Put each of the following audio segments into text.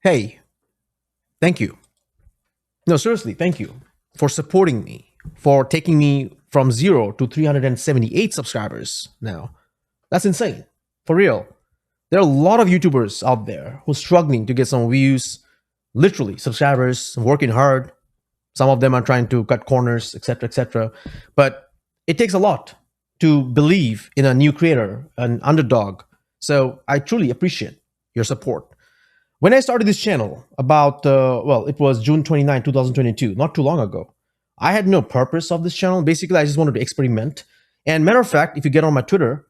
Hey, thank you. No, seriously, thank you for supporting me, for taking me from 0 to 378 subscribers now. That's insane. For real. There are a lot of YouTubers out there who's struggling to get some views, literally, subscribers, working hard. Some of them are trying to cut corners, etc., etc. But it takes a lot to believe in a new creator, an underdog. So I truly appreciate your support. When I started this channel about, it was June 29, 2022, not too long ago, I had no purpose of this channel. Basically, I just wanted to experiment. And matter of fact, if you get on my Twitter,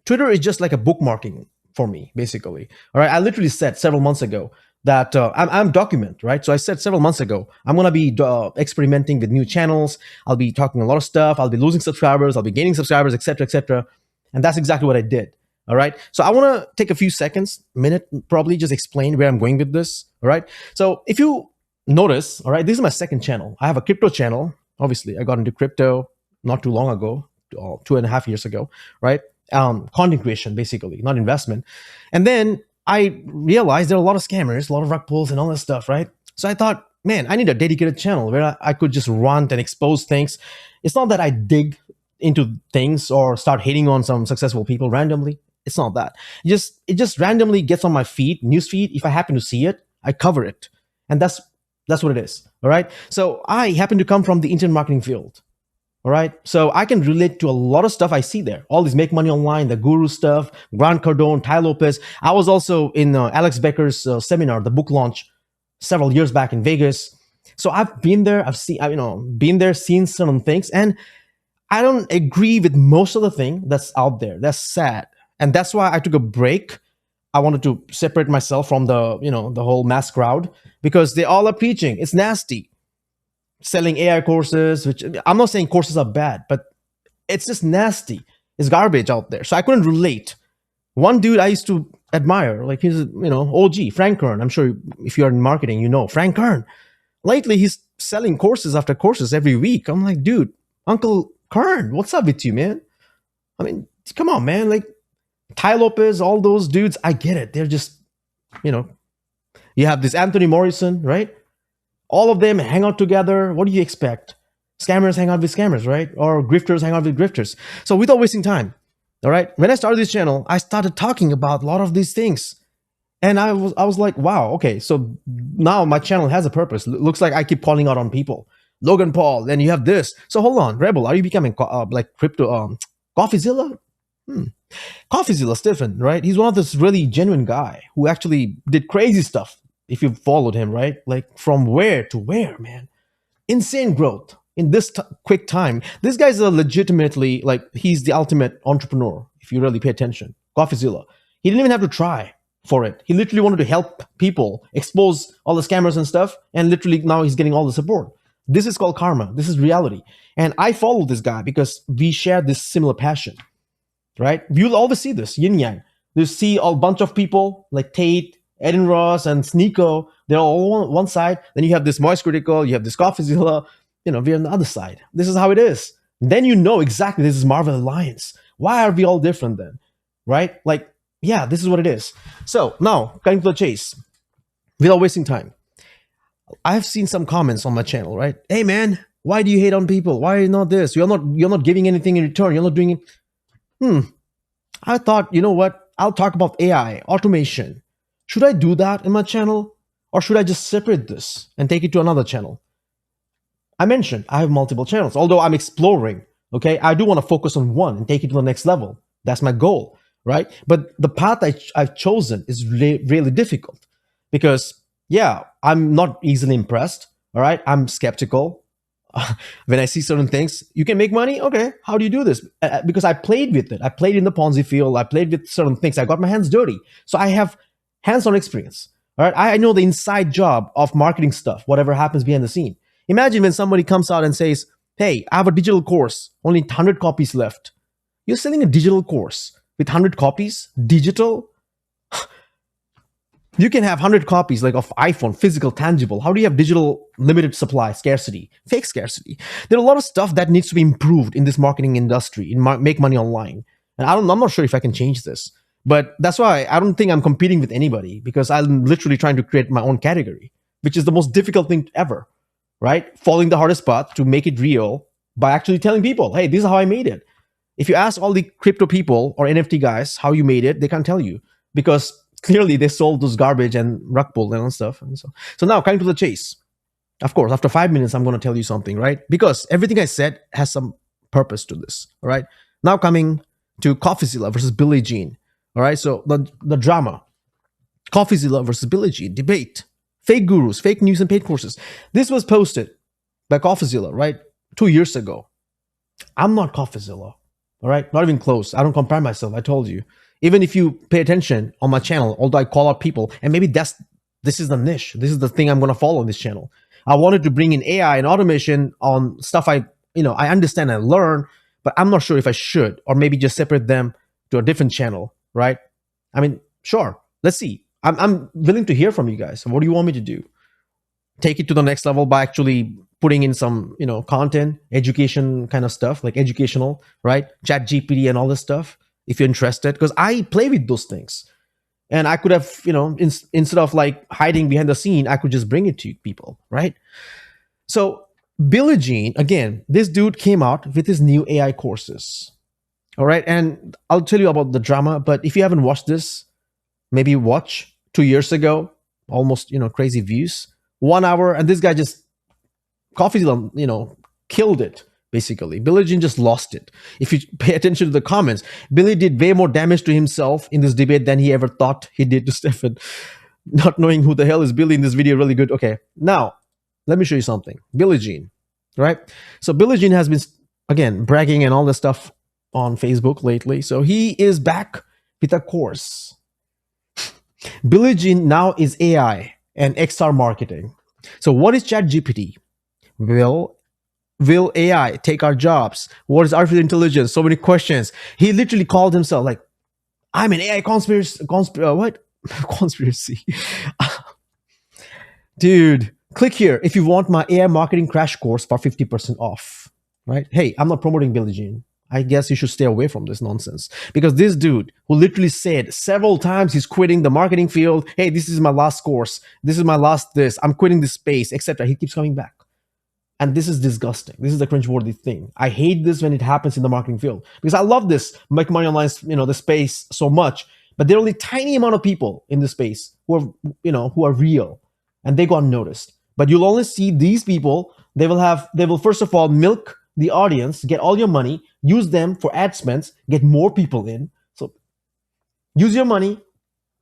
Twitter is just like a bookmarking for me, basically. All right. I literally said several months ago that I'm document, right? So I said several months ago, I'm going to be experimenting with new channels. I'll be talking a lot of stuff. I'll be losing subscribers. I'll be gaining subscribers, etc., etc. And that's exactly what I did. All right. So I want to take a few seconds, minute, probably just explain where I'm going with this. All right. So if you notice, all right, this is my second channel. I have a crypto channel. Obviously, I got into crypto not too long ago, 2.5 years ago, right? Content creation, basically, not investment. And then I realized there are a lot of scammers, a lot of rug pulls and all this stuff, right? So I thought, man, I need a dedicated channel where I could just rant and expose things. It's not that I dig into things or start hating on some successful people randomly. It's not that. It just randomly gets on my feed, news feed. If I happen to see it, I cover it. And that's what it is. All right. So I happen to come from the internet marketing field. All right. So I can relate to a lot of stuff I see there. All this make money online, the guru stuff, Grant Cardone, Ty Lopez. I was also in Alex Becker's seminar, the book launch, several years back in Vegas. So I've been there. Been there, seen certain things, and I don't agree with most of the thing that's out there. That's sad, and that's why I took a break. I wanted to separate myself from the whole mass crowd because they all are preaching. It's nasty selling AI courses, which I'm not saying courses are bad, but it's just nasty. It's garbage out there. So I couldn't relate. One dude I used to admire, like he's OG, Frank Kern. I'm sure if you're in marketing, you know Frank Kern. Lately, he's selling courses after courses every week. I'm like, dude, Uncle Kern, what's up with you, man? I mean, come on, man. Like Ty Lopez, all those dudes, I get it. They're just, you know, you have this Anthony Morrison, right? All of them hang out together. What do you expect? Scammers hang out with scammers, right? Or grifters hang out with grifters. So without wasting time, all right. When I started this channel, I started talking about a lot of these things, and I was like, wow, okay. So now my channel has a purpose. Looks like I keep calling out on people. Logan Paul, then you have this. So hold on, Rebel, are you becoming like crypto CoffeeZilla? Hmm. CoffeeZilla's different, right? He's one of this really genuine guy who actually did crazy stuff. If you followed him, right? Like from where to where, man. Insane growth in this quick time. This guy's a legitimately, like, he's the ultimate entrepreneur, if you really pay attention. CoffeeZilla. He didn't even have to try for it. He literally wanted to help people expose all the scammers and stuff, and literally now he's getting all the support. This is called karma. This is reality. And I follow this guy because we share this similar passion, right? You'll always see this, yin yang. You see a bunch of people like Tate, Eden Ross, and Sneeko. They're all on one side. Then you have this Moist Critical, you have this CoffeeZilla, we're on the other side. This is how it is. Then you know exactly this is Marvel Alliance. Why are we all different then? Right? Like, yeah, this is what it is. So now, cutting to the chase, without wasting time. I've seen some comments on my channel, right? Hey man, why do you hate on people? Why are you not this? You're not giving anything in return. You're not doing it. I thought, you know what? I'll talk about AI, automation. Should I do that in my channel? Or should I just separate this and take it to another channel? I mentioned I have multiple channels, although I'm exploring, okay? I do want to focus on one and take it to the next level. That's my goal, right? But the path I've chosen is really difficult because, yeah, I'm not easily impressed, all right? I'm skeptical. When I see certain things, you can make money? Okay, how do you do this? Because I played with it. I played in the Ponzi field. I played with certain things. I got my hands dirty. So I have hands-on experience, all right? I know the inside job of marketing stuff, whatever happens behind the scene. Imagine when somebody comes out and says, hey, I have a digital course, only 100 copies left. You're selling a digital course with 100 copies? Digital? You can have 100 copies like of iPhone, physical, tangible. How do you have digital limited supply, scarcity, fake scarcity? There are a lot of stuff that needs to be improved in this marketing industry, in make money online. And I'm not sure if I can change this. But that's why I don't think I'm competing with anybody, because I'm literally trying to create my own category, which is the most difficult thing ever, right? Following the hardest path to make it real by actually telling people, hey, this is how I made it. If you ask all the crypto people or NFT guys how you made it, they can't tell you, because clearly they sold those garbage and rug pull and stuff. And so now coming to the chase. Of course, after 5 minutes, I'm going to tell you something, right? Because everything I said has some purpose to this, all right? Now coming to CoffeeZilla versus Billie Jean, all right? So the drama, CoffeeZilla versus Billie Jean debate, fake gurus, fake news, and paid courses. This was posted by CoffeeZilla, right? 2 years ago. I'm not CoffeeZilla, all right? Not even close. I don't compare myself. I told you. Even if you pay attention on my channel, although I call out people, and maybe this is the niche. This is the thing I'm going to follow on this channel. I wanted to bring in AI and automation on stuff I understand and learn, but I'm not sure if I should, or maybe just separate them to a different channel, right? I mean, sure. Let's see. I'm willing to hear from you guys. What do you want me to do? Take it to the next level by actually putting in some, content, education kind of stuff, like educational, right? Chat GPT and all this stuff, if you're interested, because I play with those things. And I could have, instead of like hiding behind the scene, I could just bring it to people, right? So Billie Jean, again, this dude came out with his new AI courses. All right. And I'll tell you about the drama, but if you haven't watched this, maybe watch 2 years ago, almost, crazy views, 1 hour. And this guy just killed it. Basically, Billie Jean just lost it. If you pay attention to the comments, Billy did way more damage to himself in this debate than he ever thought he did to Stefan. Not knowing who the hell is Billy in this video, really good. Okay, now let me show you something. Billie Jean, right? So Billie Jean has been, again, bragging and all this stuff on Facebook lately. So he is back with a course. Billie Jean now is AI and XR marketing. So what is ChatGPT? Will AI take our jobs? What is artificial intelligence? So many questions. He literally called himself like, I'm an AI conspiracy. What? Conspiracy. Dude, click here if you want my AI marketing crash course for 50% off, right? Hey, I'm not promoting Billie Jean. I guess you should stay away from this nonsense, because this dude who literally said several times he's quitting the marketing field. Hey, this is my last course. This is my last this. I'm quitting this space, etc. He keeps coming back. And this is disgusting. This is the cringeworthy thing. I hate this when it happens in the marketing field, because I love this make money online, the space so much, but there are only tiny amount of people in the space who are real, and they go unnoticed. But you'll only see these people. They will first of all milk the audience, get all your money, use them for ad spends, get more people in. So use your money,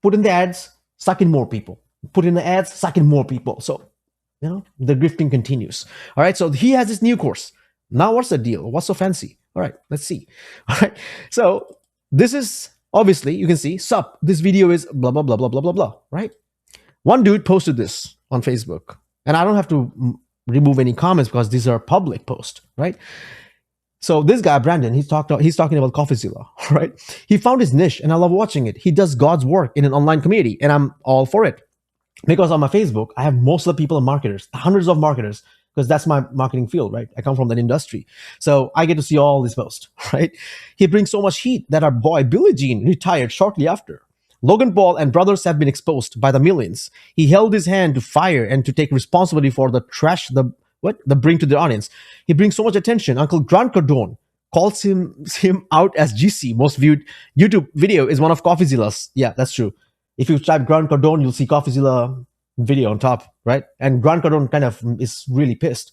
put in the ads, suck in more people. Put in the ads, suck in more people. So the grifting continues. All right. So he has this new course. Now, what's the deal? What's so fancy? All right. Let's see. All right. So this is obviously, you can see, sup, this video is blah, blah, blah, blah, blah, blah, blah. Right. One dude posted this on Facebook, and I don't have to remove any comments because these are public posts. Right. So this guy, Brandon, he's talking about CoffeeZilla, right? He found his niche, and I love watching it. He does God's work in an online community, and I'm all for it. Because on my Facebook, I have most of the people are marketers, hundreds of marketers, because that's my marketing field, right? I come from that industry. So I get to see all these posts, right? He brings so much heat that our boy Billie Jean retired shortly after. Logan Paul and brothers have been exposed by the millions. He held his hand to fire and to take responsibility for the trash the bring to their audience. He brings so much attention. Uncle Grant Cardone calls him out as GC. Most viewed YouTube video is one of CoffeeZilla's. Yeah, that's true. If you type Grant Cardone, you'll see CoffeeZilla video on top, right? And Grant Cardone kind of is really pissed.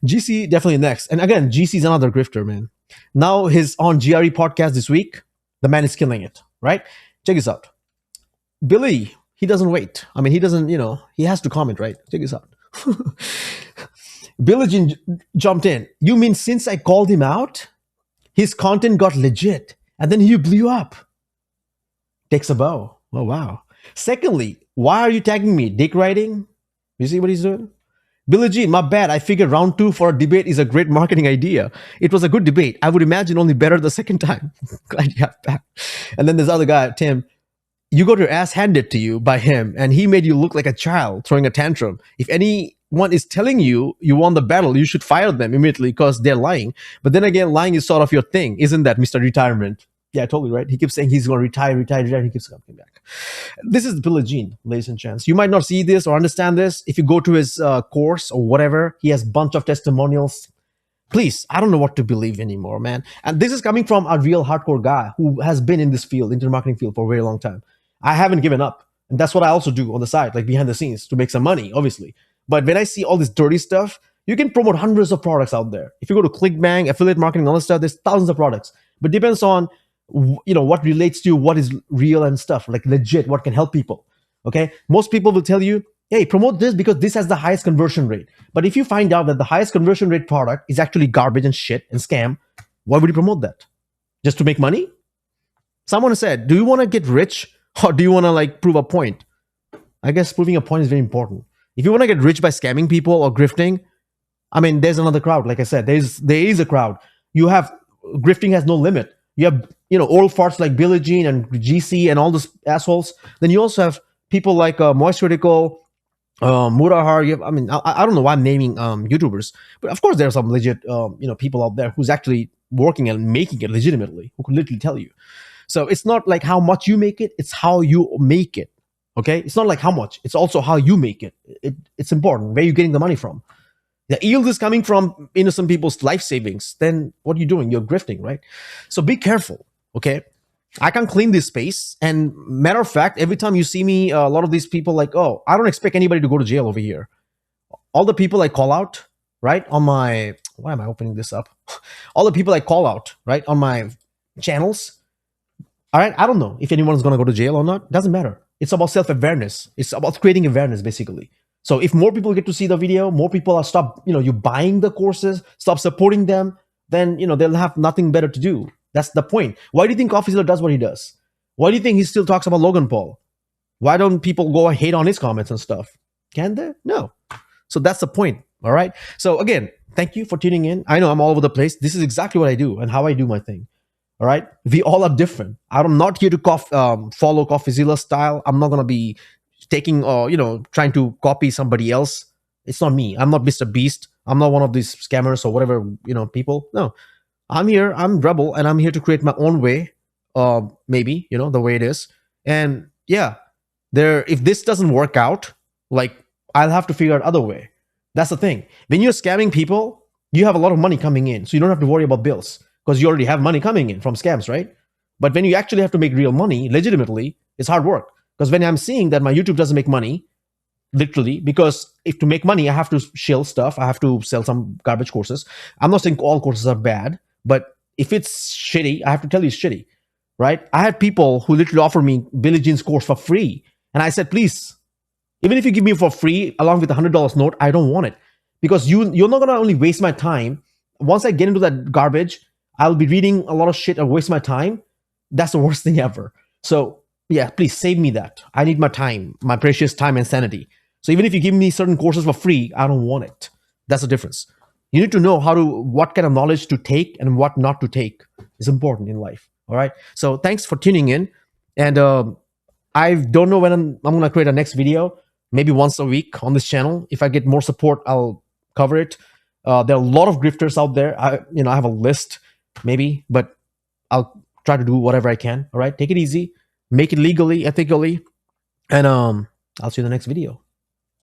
GC definitely next. And again, GC is another grifter, man. Now his on GRE podcast this week, the man is killing it, right? Check this out. Billy, he doesn't wait. I mean, he doesn't, he has to comment, right? Check this out. Billie Jean jumped in. You mean since I called him out, his content got legit, and then he blew up? Takes a bow. Oh, wow. Secondly, why are you tagging me? Dick riding? You see what he's doing? Billie Jean, my bad. I figured round 2 for a debate is a great marketing idea. It was a good debate. I would imagine only better the second time. Glad you have back. And then this other guy, Tim, you got your ass handed to you by him, and he made you look like a child throwing a tantrum. If anyone is telling you you won the battle, you should fire them immediately because they're lying. But then again, lying is sort of your thing, isn't that, Mr. Retirement? Yeah, totally right. He keeps saying he's going to retire, retire, retire. He keeps coming back. This is Billie Jean, ladies and gents. You might not see this or understand this. If you go to his course or whatever, he has a bunch of testimonials. Please, I don't know what to believe anymore, man. And this is coming from a real hardcore guy who has been in this field, internet marketing field, for a very long time. I haven't given up. And that's what I also do on the side, like behind the scenes to make some money, obviously. But when I see all this dirty stuff, you can promote hundreds of products out there. If you go to ClickBank, affiliate marketing, all this stuff, there's thousands of products. But depends on what relates to you, what is real and stuff, like legit, what can help people. Okay. Most people will tell you, hey, promote this because this has the highest conversion rate. But if you find out that the highest conversion rate product is actually garbage and shit and scam, why would you promote that? Just to make money? Someone said, do you want to get rich or do you want to like prove a point? I guess proving a point is very important. If you want to get rich by scamming people or grifting, I mean, there's another crowd. Like I said, there is a crowd. You have grifting has no limit. You have old farts like Billie Jean and GC and all those assholes. Then you also have people like Moisturetical, Murahar. I don't know why I'm naming YouTubers, but of course there are some legit people out there who's actually working and making it legitimately, who can literally tell you. So it's not like how much you make it; it's how you make it. Okay, it's not like how much; it's also how you make it. It's important where you're getting the money from. The yield is coming from innocent people's life savings. Then what are you doing? You're grifting, right? So be careful. Okay, I can clean this space. And matter of fact, every time you see me, a lot of these people like, oh, I don't expect anybody to go to jail over here. All the people I call out, right, on my, why am I opening this up? All the people I call out, right, on my channels, all right, I don't know if anyone's going to go to jail or not. Doesn't matter. It's about self-awareness. It's about creating awareness, basically. So if more people get to see the video, more people are stop, you buying the courses, stop supporting them, then, they'll have nothing better to do. That's the point. Why do you think CoffeeZilla does what he does? Why do you think he still talks about Logan Paul? Why don't people go and hate on his comments and stuff? Can they? No. So that's the point. All right. So again, thank you for tuning in. I know I'm all over the place. This is exactly what I do and how I do my thing. All right. We all are different. I'm not here to follow CoffeeZilla style. I'm not going to be taking trying to copy somebody else. It's not me. I'm not Mr. Beast. I'm not one of these scammers or whatever, people. No. I'm Rebel, and I'm here to create my own way, maybe, the way it is. And yeah, if this doesn't work out, like, I'll have to figure out other way. That's the thing. When you're scamming people, you have a lot of money coming in, so you don't have to worry about bills because you already have money coming in from scams, right? But when you actually have to make real money legitimately, it's hard work. Because when I'm seeing that my YouTube doesn't make money, literally, because if to make money, I have to shill stuff. I have to sell some garbage courses. I'm not saying all courses are bad, but if it's shitty, I have to tell you it's shitty, right? I had people who literally offered me Billie Jean's course for free. And I said, please, even if you give me for free along with a $100 note, I don't want it. Because you're not going to only waste my time. Once I get into that garbage, I'll be reading a lot of shit and waste my time. That's the worst thing ever. So yeah, please save me that. I need my time, my precious time and sanity. So even if you give me certain courses for free, I don't want it. That's the difference. You need to know what kind of knowledge to take and what not to take is important in life. All right. So thanks for tuning in. And I don't know when I'm going to create a next video, maybe once a week on this channel. If I get more support, I'll cover it. There are a lot of grifters out there. I have a list maybe, but I'll try to do whatever I can. All right. Take it easy. Make it legally, ethically. And I'll see you in the next video.